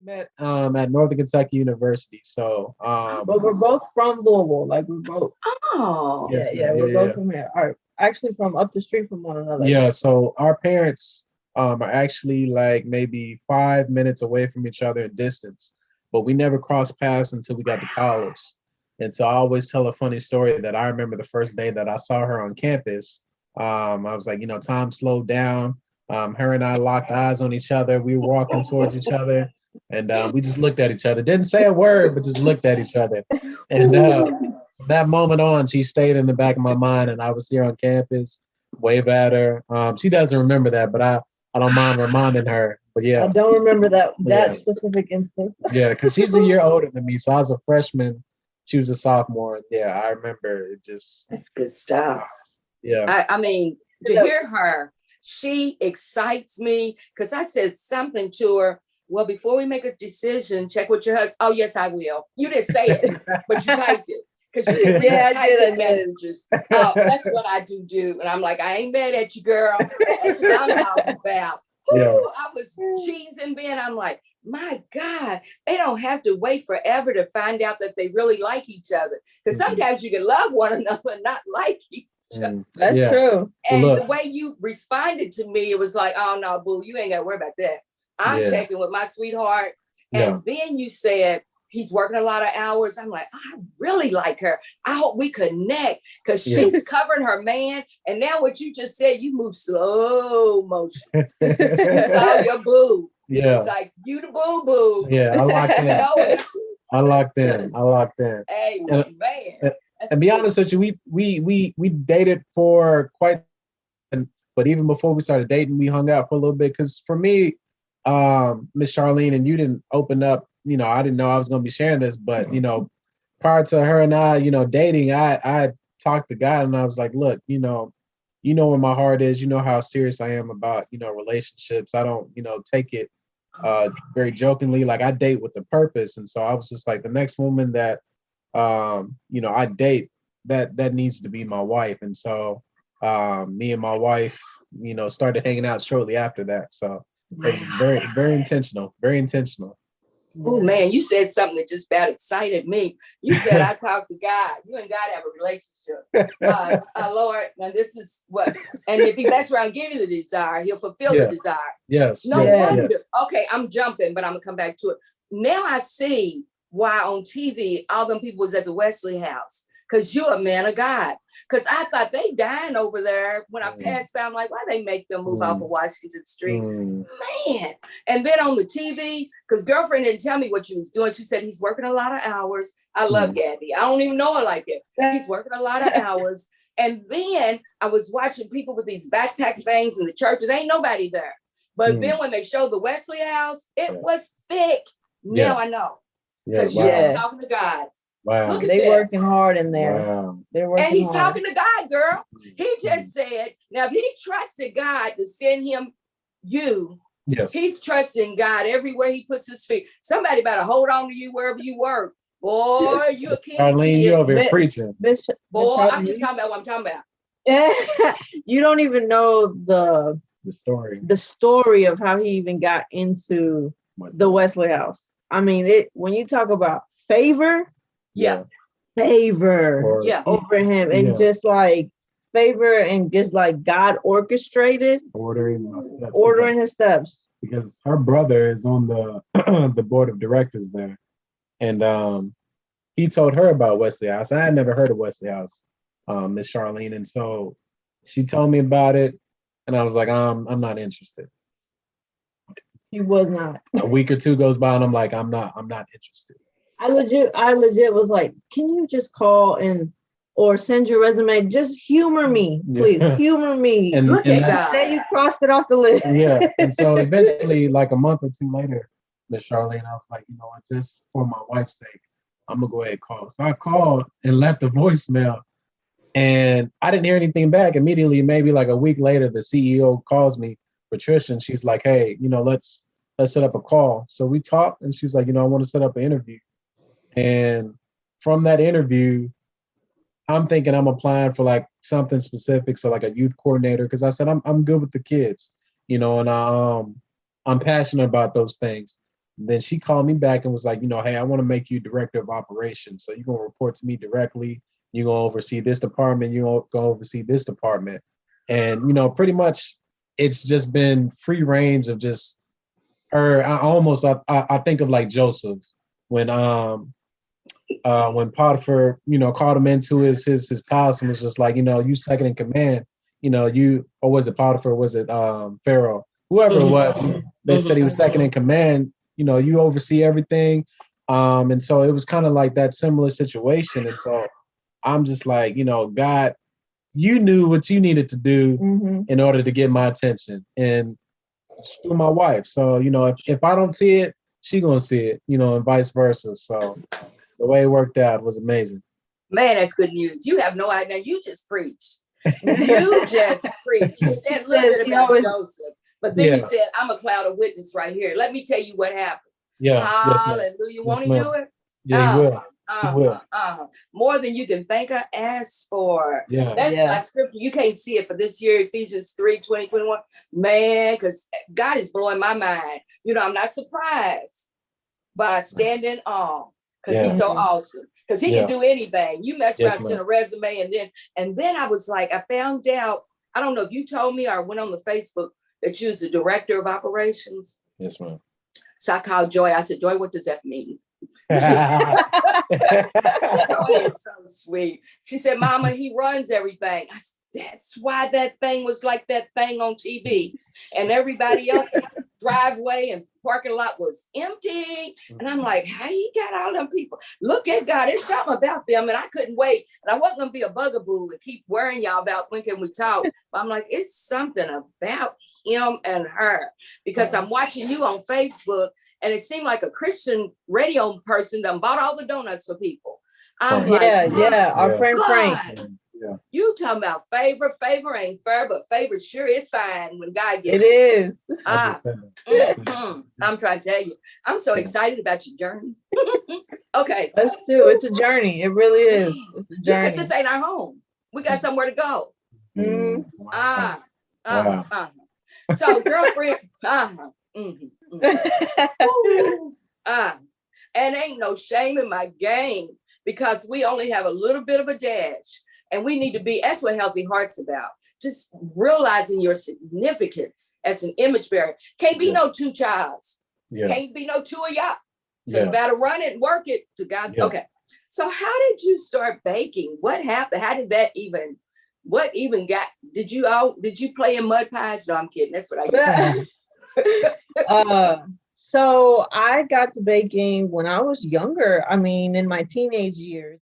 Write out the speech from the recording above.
met at Northern Kentucky University. So but we're both from Louisville. Like we're both. Oh, yes, Yeah, ma'am, we're yeah, both from here. Are actually from up the street from one another. yeah. So our parents are actually like maybe 5 minutes away from each other in distance, but we never crossed paths until we got to college. And so I always tell a funny story that I remember the first day that I saw her on campus. I was like, time slowed down. Her and I locked eyes on each other. We were walking towards each other, and we just looked at each other. Didn't say a word, but just looked at each other. And from that moment on, she stayed in the back of my mind, and I was here on campus, wave at her. She doesn't remember that, but I don't mind reminding her. But I yeah, don't remember that yeah, specific instance. yeah, because she's a year older than me, so I was a freshman. She was a sophomore. And yeah, I remember it just. that's good stuff. Yeah. I mean, to hear her, she excites me because I said something to her. Well, before we make a decision, check with your husband. Oh, yes, I will. You didn't say it, but you typed it because you didn't Yeah, I type did. the messages. That's what I do. And I'm like, I ain't mad at you, girl. That's what I'm talking about. Yeah. Whew, I was cheesing Ben. I'm like, my God, they don't have to wait forever to find out that they really like each other. Because sometimes you can love one another and not like each other. That's Yeah. true. And Well, the look. way you responded to me, it was like, oh no, boo, you ain't got to worry about that. I'm Yeah. checking with my sweetheart. Yeah. And then you said he's working a lot of hours. I'm like, I really like her. I hope we connect because Yeah. she's covering her man. And now what you just said, you move slow motion. You saw your boo. Yeah. It's like you the boo boo. Yeah, I locked in. No, I locked in. I locked in. hey And- man. And be honest with you, we dated for quite, but even before we started dating, we hung out for a little bit. Because for me, Miss Charlene, and you didn't open up. I didn't know I was going to be sharing this, but prior to her and I, dating, I talked to God, and I was like, look, where my heart is. You know how serious I am about relationships. I don't take it very jokingly. Like I date with a purpose, and so I was just like, the next woman that I date, that needs to be my wife. And so me and my wife, started hanging out shortly after that. So it was very, very intentional, very intentional. Oh man, you said something that just about excited me. You said I talked to God. You and God have a relationship. Lord, now this is what, and if he mess around and give you the desire, he'll fulfill the desire. Yes. No yes, wonder. yes. Okay, I'm jumping, but I'm gonna come back to it. Now I see why on TV all them people was at the Wesley house. Because you're a man of God. Because I thought they dying over there. When I passed by, I'm like, why they make them move off of Washington Street? Man. And then on the TV, because girlfriend didn't tell me what she was doing. She said he's working a lot of hours. I love Gabby. I don't even know her like it. He's working a lot of hours. And then I was watching people with these backpack things in the churches. Ain't nobody there. But then when they showed the Wesley house, it was thick. Now I know. Because you're talking to God. Wow. Look at They that. working hard in there. Wow. They're working And he's hard. talking to God, girl. He just said, now if he trusted God to send him you, Yes. he's trusting God everywhere he puts his feet. Somebody better hold on to you wherever you work. Boy, you a king's Charlene, you kid. over here preaching. Boy, I'm just talking about what I'm talking about. You don't even know The story. the story of how he even got into the Wesley house. I mean, when you talk about favor, favor over him, and just like favor, and just like God orchestrated ordering his steps. Because her brother is on the the board of directors there, and he told her about Wesley House. I had never heard of Wesley House, Miss Charlene, and so she told me about it, and I was like, I'm not interested. He was not. A week or two goes by, and I'm like, I'm not interested. I legit was like, can you just call or send your resume? Just humor me, please. Humor me. And Look at God. Say you crossed it off the list. Yeah. And so eventually, like a month or two later, Miss Charlene, I was like, you know what, just for my wife's sake, I'm gonna go ahead and call. So I called and left a voicemail, and I didn't hear anything back. Immediately, maybe like a week later, the CEO calls me, Patricia, and she's like, hey, let's set up a call. So we talked, and she was like, I want to set up an interview. And from that interview, I'm thinking I'm applying for like something specific, so like a youth coordinator, because I said I'm good with the kids, and I'm passionate about those things. Then she called me back and was like, hey, I want to make you director of operations. So you're going to report to me directly. You're going to oversee this department. You're going to oversee this department. And, pretty much it's just been free range of just her. I think of like Joseph when Potiphar, called him into his palace and was just like, you second in command, or was it Potiphar, was it Pharaoh, whoever it was, they said he was second in command, you oversee everything. And so it was kind of like that similar situation. And so I'm just like, God, you knew what you needed to do in order to get my attention, and through my wife. So, if I don't see it, she gonna see it, and vice versa. So the way it worked out was amazing. Man, that's good news. You have no idea. You just preached. You just preached. You said a little bit about Joseph, but then you said, I'm a cloud of witness right here. Let me tell you what happened. Yeah. Hallelujah. Yes, Won't he do it? Yeah, he will. He will. More than you can think or ask for. Yeah. That's my scripture. You can't see it for this year, Ephesians 3:20-21. Man, because God is blowing my mind. I'm not surprised, but I stand in awe because he's so awesome. Because he can do anything. You mess around, send a resume, and then I was like, I found out, I don't know if you told me or went on the Facebook that you was the director of operations. Yes, ma'am. So I called Joy. I said, Joy, what does that mean? Joy is so sweet. She said, Mama, he runs everything. I said, that's why that thing was like that thing on TV. And everybody else's driveway and parking lot was empty. And I'm like, how you got all them people? Look at God. It's something about them. And I couldn't wait. And I wasn't going to be a bugaboo and keep worrying y'all about when can we talk. But I'm like, it's something about him and her. Because I'm watching you on Facebook. And it seemed like a Christian radio person done bought all the donuts for people. I'm like, our friend God. Frank. Yeah. You talking about favor? Favor ain't fair, but favor sure is fine when God gets it. Is. I'm trying to tell you, I'm so excited about your journey. Okay. Us too. It's a journey. It really is. It's a journey. Because this ain't our home. We got somewhere to go. So, girlfriend, and ain't no shame in my game because we only have a little bit of a dash. And we need to be, that's what Healthy Heart's about. Just realizing your significance as an image bearer. Can't be no two childs. Can't be no two of y'all. So you better run it and work it to God's. Okay. So how did you start baking? What happened? How did that even, did you play in mud pies? No, I'm kidding. That's what I used to do. So I got to baking when I was younger. I mean, in my teenage years.